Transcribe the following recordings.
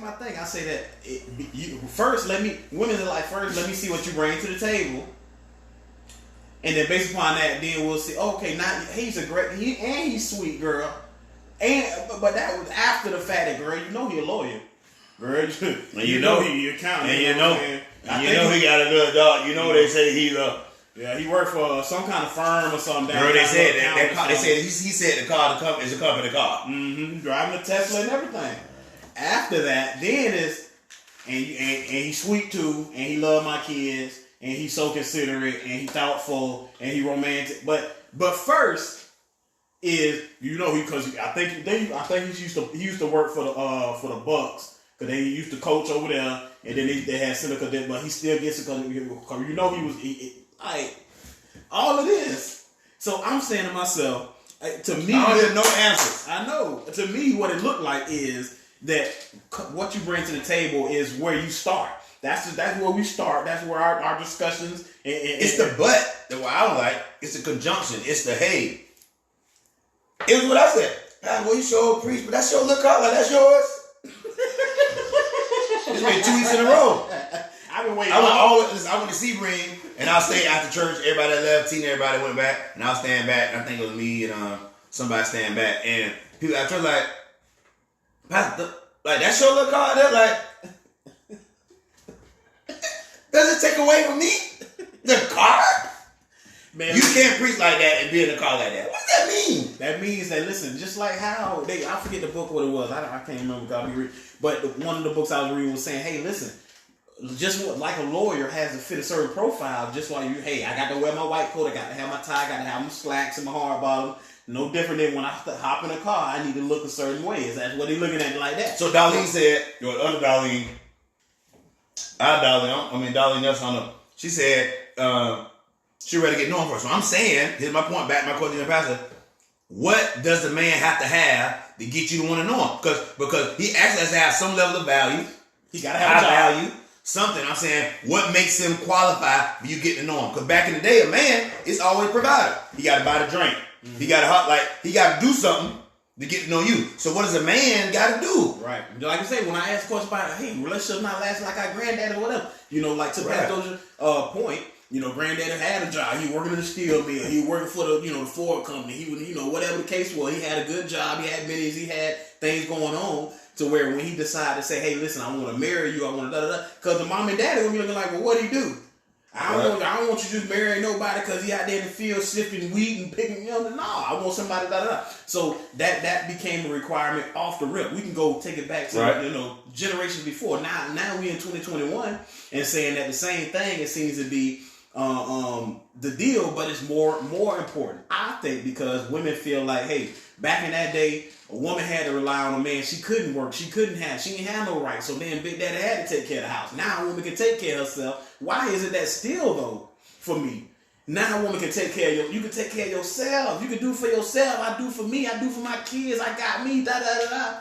my thing. I say that women are like, first, let me see what you bring to the table. And then based upon that, then we'll see, okay, now he's sweet, girl. But that was after the fact that, girl, you know he a lawyer. Girl, and you know he accountant. And you know he got a good dog. You know they say he's a... Yeah, he worked for some kind of firm or something. Girl, they said he said the car is a company car. Mm-hmm. Driving a Tesla and everything. After that, then it's and he's sweet too, and he love my kids, and he's so considerate, and he thoughtful, and he romantic. But first is because I think he used to work for the Bucks, because they used to coach over there, and then they had Seneca there, but he still gets it because all of this. So I'm saying to myself, to me, I don't have no answers. I know. To me, what it looked like is that what you bring to the table is where you start. That's where we start. That's where our discussions. It's the but that what I don't like. It's the conjunction. It's the hey. It was what I said. Well, you sure preach, but that's your look out like that's yours. It's been 2 weeks in a row. I've been waiting. I went to Sebring, and I stayed after church. Everybody left. Tina, everybody went back, and I was staying back. And I think it was me and somebody staying back, and people at church like, Pastor, like that's your little car. They're like, does it take away from me the car? Man, you can't preach like that and be in the car like that. What's that mean? That means that, listen, just like how I forget the book what it was. I can't remember what I was reading, but one of the books I was reading was saying, hey, listen. Just like a lawyer has to fit a certain profile, just like I got to wear my white coat, I got to have my tie, I got to have my slacks and my hard bottom. No different than when I hop in a car, I need to look a certain way. Is that what he's looking at it like that? So Darlene said, your other Darlene, Darlene Nelson, she said she ready to get known for. So I'm saying, here's my point back, my question to the pastor. What does the man have to have to get you to want to know him? Because he actually has to have some level of value. He got to have value. Something. I'm saying, what makes him qualify for you getting to know him? Because back in the day, a man is always provided. He got to buy the drink. Mm-hmm. He got to do something to get to know you. So what does a man got to do? Right. Like I say, when I ask questions about, hey, relationship not lasting like our granddad or whatever, like to Pastor Dozier's point, granddaddy had a job. He working in the steel mill. He working for the Ford company. He was, whatever the case was, he had a good job. He had minis. He had things going on. To where when he decided to say, hey, listen, I want to marry you, I want to da-da-da. Because the mom and daddy would be looking like, well, what'd he do? I don't want you to just marry nobody because he out there in the field sifting wheat and picking, No, I want somebody, da-da-da. So that became a requirement off the rip. We can go take it back to, generations before. Now we in 2021 and saying that the same thing, it seems to be the deal, but it's more important. I think because women feel like, hey, back in that day, a woman had to rely on a man. She couldn't work. She didn't have no rights. So then Big Daddy had to take care of the house. Now a woman can take care of herself. Why is it that still though for me? Now a woman can take care of you can take care of yourself. You can do for yourself. I do for me. I do for my kids. I got me. Da da da da.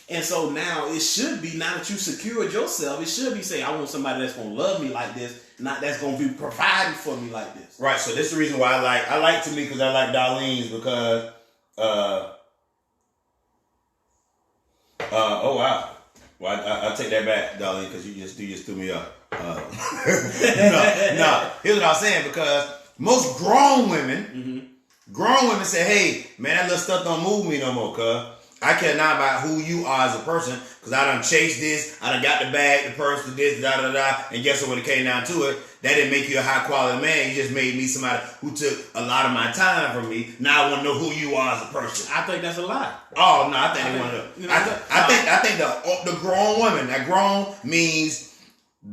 And so now it should be, now that you secured yourself, it should be saying, I want somebody that's gonna love me like this, not that's gonna be providing for me like this. Right. So this is the reason why I like to me because I like Darlene's because oh wow. Well, I take that back, Darlene, because you just threw me up. No. Here's what I was saying, because most grown women say, hey, man, that little stuff don't move me no more, cuz. I care not about who you are as a person, because I done chased this, I done got the bag, the purse, the this, da da da, and guess what, when it came down to it, that didn't make you a high quality man. You just made me somebody who took a lot of my time from me. Now I want to know who you are as a person. I think that's a lie. Oh no, I think they want to know. I think the grown woman. That grown means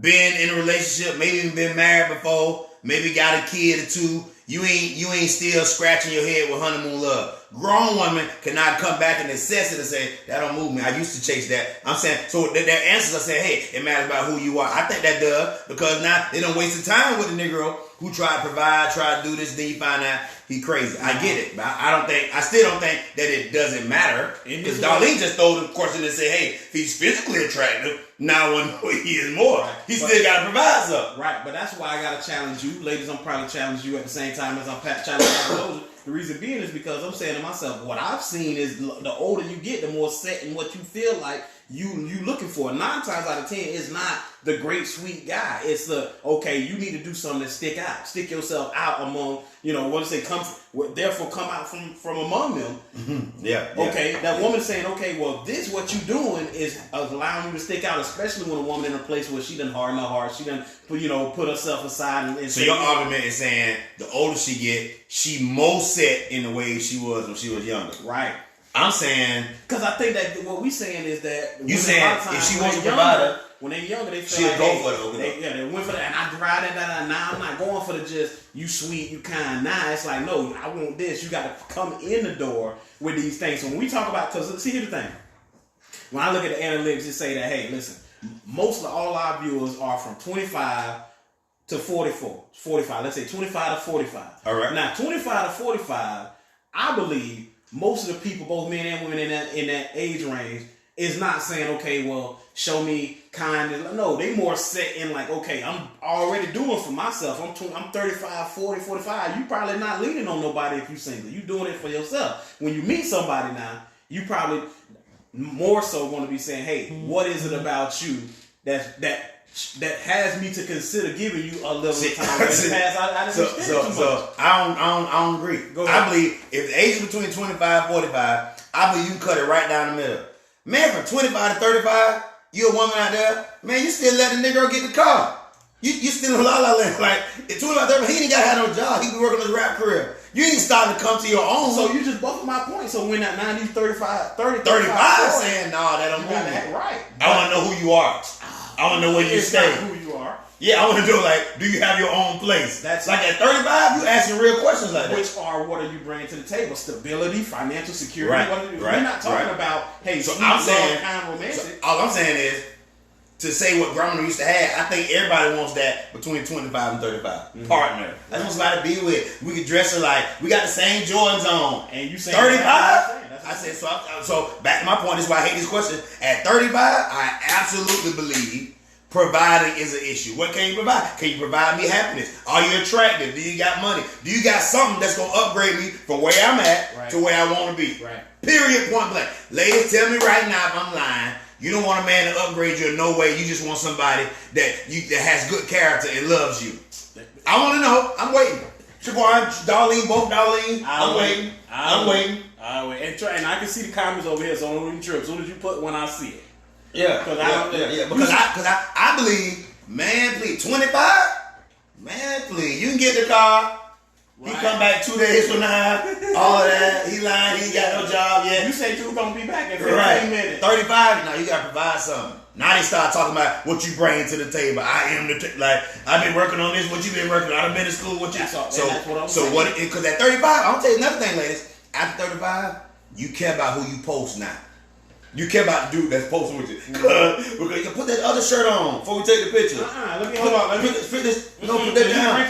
been in a relationship, maybe even been married before, maybe got a kid or two. You ain't still scratching your head with honeymoon love. Grown women cannot come back and assess it and say, that don't move me. I used to chase that. I'm saying, so their answers are saying, hey, it matters about who you are. I think that does, because now they don't waste the time with the Negro who try to provide, try to do this, then you find out he crazy. I get it, but I still don't think that it doesn't matter. Because Darlene just threw the question and said, hey, if he's physically attractive, now I want to know he is more. Right. He still got to provide something. Right, but that's why I got to challenge you. Ladies, I'm probably challenging you at the same time as I'm challenging Pastor Dozier. The reason being is because I'm saying to myself, what I've seen is the older you get, the more set in what you feel like you looking for. 9 times out of 10, it's not the great sweet guy. It's the okay. You need to do something that stick out, stick yourself out among. What do they come? Therefore, come out from among them. Mm-hmm. Yeah. Okay. That woman saying, okay, well, this what you doing is allowing you to stick out, especially when a woman in a place where she done harden her heart, she done put herself aside. And so your argument is saying the older she get, she more set in the way she was when she was younger. Right. I'm saying because I think that what we saying is that you saying if she wants to provide her, when they're younger, they feel she'll like go for it. They went for that, and I tried that. Now I'm not going for the just you sweet, you kind. Now it's like no, I want this. You got to come in the door with these things. So when we talk about, because see, here's the thing. When I look at the analytics, it say that hey, listen, most of all our viewers are from 25 to 45. Let's say 25 to 45. All right. Now 25 to 45, I believe. Most of the people, both men and women in that age range, is not saying, okay, well, show me kindness. No, they more set in like, okay, I'm already doing for myself. I'm 35, 40, 45. You probably not leaning on nobody if you single. You doing it for yourself. When you meet somebody now, you probably more so want to be saying, hey, what is it about you that has me to consider giving you a little time. So I don't agree. I believe if the age is between 25 and 45, I believe you can cut it right down the middle. Man, from 25 to 35, you a woman out there, man, you still letting the nigga get the car. You still in la la land. Like, at 25, 35, he ain't got to have no job. He be working on his rap career. You ain't starting to come to your own. So you just buffing my point. So when that 90, 35, 30, 35 saying, nah, that don't move me. Right. I want to know who you are. I want to know where you stay. Who you are. Yeah, I want to know, like, do you have your own place? That's like at 35, you asking real questions like that. Which are, what are you bringing to the table? Stability, financial security. Right. We're not talking about, hey, so I'm saying, kind of romantic. So all I'm saying is, to say what grandma used to have, I think everybody wants that between 25 and 35. Mm-hmm. Partner. That's what somebody to be with. We can dress her like, we got the same Jordans on. And you saying 35? I said, so back to my point, this is why I hate this question. At 35, I absolutely believe providing is an issue. What can you provide? Can you provide me happiness? Are you attractive? Do you got money? Do you got something that's going to upgrade me from where I'm at to where I want to be? Right. Period, point blank. Ladies, tell me right now if I'm lying. You don't want a man to upgrade you in no way. You just want somebody that has good character and loves you. I want to know. I'm waiting. Shaquan, Darlene, both Darlene. I'm waiting. And I can see the comments over here, so don't even trip. As soon as you put one, I see it. Yeah. Because I believe, man, please, 25? Man, please. You can get the car. Right. He come back 2 days from now. All of that. He lying. He ain't got no job yet. You said you were going to be back in 15 minutes. 35. Now you got to provide something. Now they start talking about what you bring to the table. I am like, I've been working on this. What you been working on? I've been to school. What you? That's what I'm saying. Because at 35, I'll tell you another thing, ladies. After 35, you care about who you post now. You care about the dude that's posting with you. Because you put that other shirt on before we take the picture. Let me hold on. Put that down.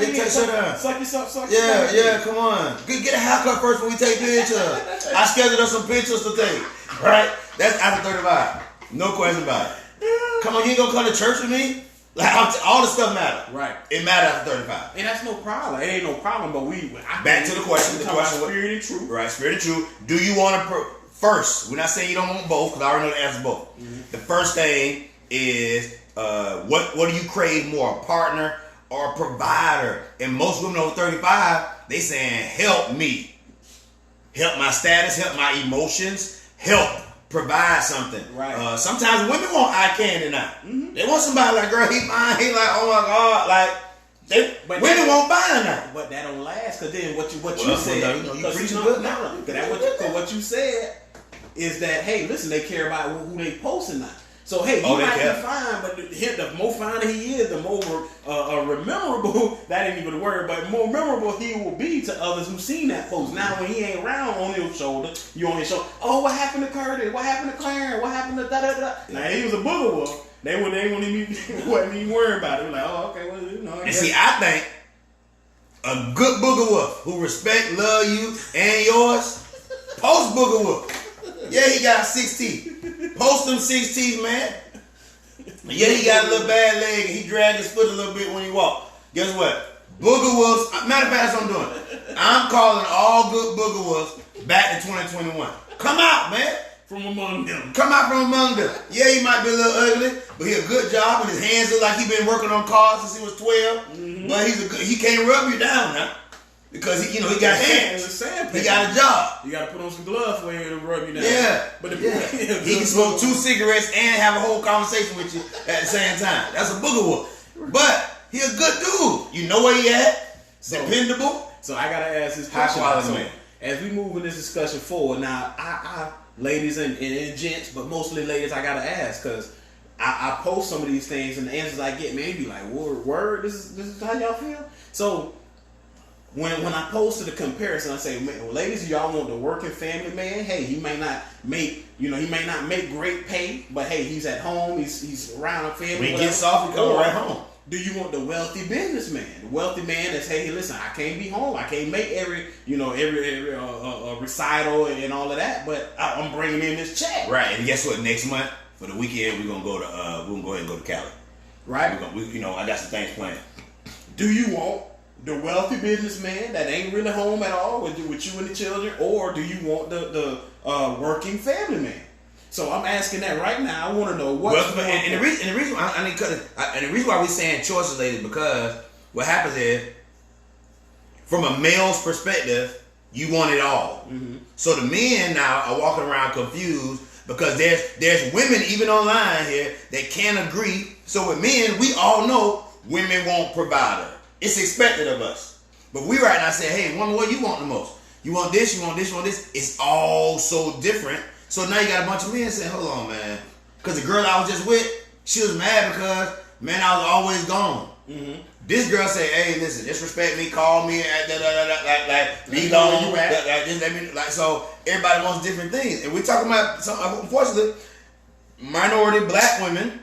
Take shirt down. Suck yourself. Yeah, come on. Get a haircut first before we take pictures. I scheduled us some pictures to take. Right? That's after 35. No question about it. Come on, you ain't gonna come to church with me? Like, all the stuff matter. Right. It matters after 35. And that's no problem. It ain't no problem, but back to the question. Spirit and truth. Right, spirit and truth. Do you want to... First, we're not saying you don't want both, because I already know the answer both. Mm-hmm. The first thing is, what do you crave more, a partner or a provider? And most women over 35, they saying, help me. Help my status, help my emotions, help provide something. Right. Sometimes women want eye candy now. Mm-hmm. They want somebody like, girl, he fine. He like, oh my God, like, women won't buy now. But that don't last, because then what you said, you preaching good now. Because what you said is that, hey, listen, they care about who they posting now. So, hey, he might be fine, but the more finer he is, the more memorable, that ain't even the word, but more memorable he will be to others who seen that post. Now, when he ain't around on your shoulder, you on his shoulder, oh, what happened to Curtis? What happened to Clarence? What happened to da-da-da? Now, he was a booger wolf. They wasn't even worried about it. They were like, oh, okay, well, you know. And see, I think a good booger wolf who respect, love you, and yours, post booger wolf. Yeah, he got 6 teeth. Post them 6 teeth, man. Yeah, he got a little bad leg and he dragged his foot a little bit when he walked. Guess what? Booger wolves, matter of fact, that's what I'm doing. I'm calling all good booger wolves back to 2021. Come out, man. from among them. Come out from among them. Yeah, he might be a little ugly, but he a good job, and his hands look like he been working on cars since he was 12. Mm-hmm. But he can't rub you down now because he got hands. He got a job. You got to put on some gloves for him to rub you down. Yeah, but he can smoke 2 cigarettes and have a whole conversation with you at the same time. That's a booger whoop. But he a good dude. You know where he at. Dependable. So I gotta ask this question. As we move in this discussion forward, now I ladies and gents, but mostly ladies, I gotta ask because I post some of these things and the answers I get, man, be like, word, this is how y'all feel. So when I posted the comparison, I say, well, ladies, y'all want the working family man. Hey, he may not make great pay, but hey, he's at home, he's around a family. When he gets off, he come right home. Do you want the wealthy businessman? The wealthy man that's, hey, listen, I can't be home. I can't make every recital and all of that, but I'm bringing in this check. Right, and guess what? Next month for the weekend, we're gonna go ahead and go to Cali. Right. I got some things planned. Do you want the wealthy businessman that ain't really home at all with you and the children, or do you want the working family man? So I'm asking that right now. I want to know what. And the reason why we're saying choices, ladies, because what happens is, from a male's perspective, you want it all. Mm-hmm. So the men now are walking around confused because there's women even online here that can't agree. So with men, we all know women won't provide. It's expected of us. But we right now say, hey, woman, what you want the most? You want this, you want this, you want this. It's all so different. So now you got a bunch of men saying, hold on, man. Because the girl I was just with, she was mad because, man, I was always gone. Mm-hmm. This girl say, hey, listen, disrespect me, call me, be long, so everybody wants different things. And we're talking about, unfortunately, minority black women,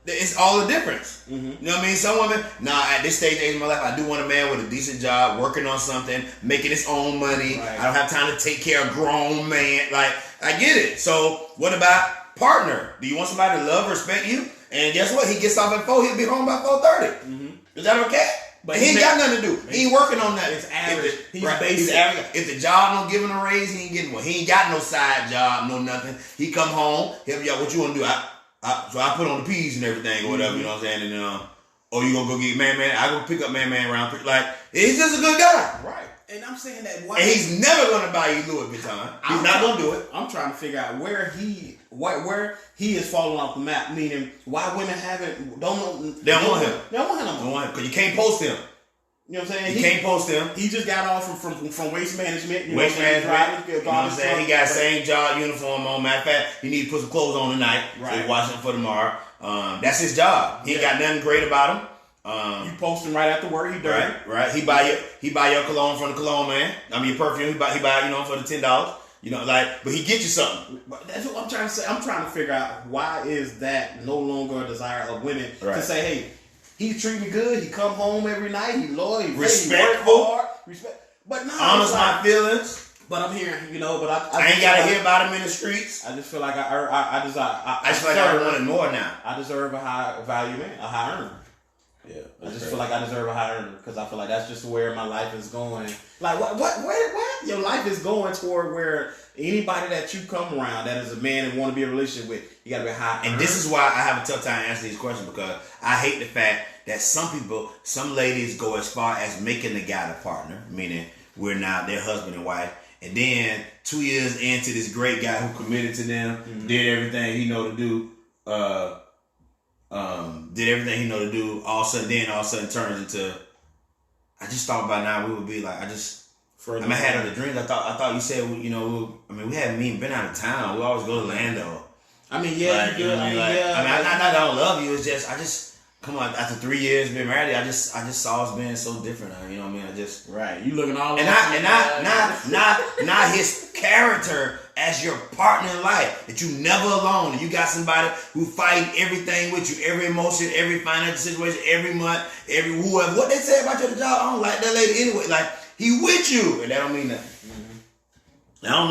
it's all the difference. Mm-hmm. You know what I mean? Some women, at this stage of my life, I do want a man with a decent job, working on something, making his own money. Right. I don't have time to take care of grown man. I get it. So what about partner? Do you want somebody to love, respect you? And guess what? He gets off at 4, he'll be home by 4:30. Mm-hmm. Is that okay? But he ain't got nothing to do. He ain't working on that. It's average. He's average. If the job don't give him a raise, he ain't getting one. He ain't got no side job, no nothing. He come home, he'll be like, what you want to do? So I put on the peas and everything or whatever, mm-hmm. You know what I'm saying? And you gonna go get man. I go pick up man around 3. He's just a good guy. Right. And I'm saying that and he's never gonna buy you Louis Vuitton. He's not gonna do it. I'm trying to figure out where he is falling off the map, meaning why women don't want him. They don't want him. They don't want him no more. Don't want him because you can't post him. You know what I'm saying? You can't post him. He just got off from waste management. Waste management. You know what I'm saying? He got the same job uniform on. Matter of fact, he needs to put some clothes on tonight. Right. So he's washing for tomorrow. That's his job. He ain't got nothing great about him. You post him right after work. He dirty. Right. He buy your cologne from the cologne man. I mean your perfume. He buy for the $10. But he get you something. But that's what I'm trying to say. I'm trying to figure out why is that no longer a desire of women to say, hey, he treat me good. He come home every night. He loyal. He respectful. But no, honest my feelings. But I'm hearing, but I ain't gotta hear about him in the streets. I just feel like I just feel like I want it more now. I deserve a high value man, a high earner. Yeah, I just feel like I deserve a high earner because I feel like that's just where my life is going. Like what? Your life is going toward where anybody that you come around that is a man and want to be in a relationship with, you gotta be a high earner. And this is why I have a tough time answering these questions because I hate the fact that some ladies go as far as making the guy the partner, meaning we're now their husband and wife. And then 2 years into this great guy who committed to them, mm-hmm. did everything he know to do, all of a sudden turns into, I just thought by now we would be like, I had other dreams. I thought you said, we hadn't even been out of town. We always go to Orlando. I mean, yeah, I don't love you. It's just, come on, after 3 years being married, I just saw us being so different. You know what I mean? Right. You looking all not his character as your partner in life. That you never alone. And you got somebody who fight everything with you, every emotion, every financial situation, every month, every whoever. What they say about you at the job, I don't like that lady anyway. Like he with you, and that don't mean nothing. Mm-hmm. I don't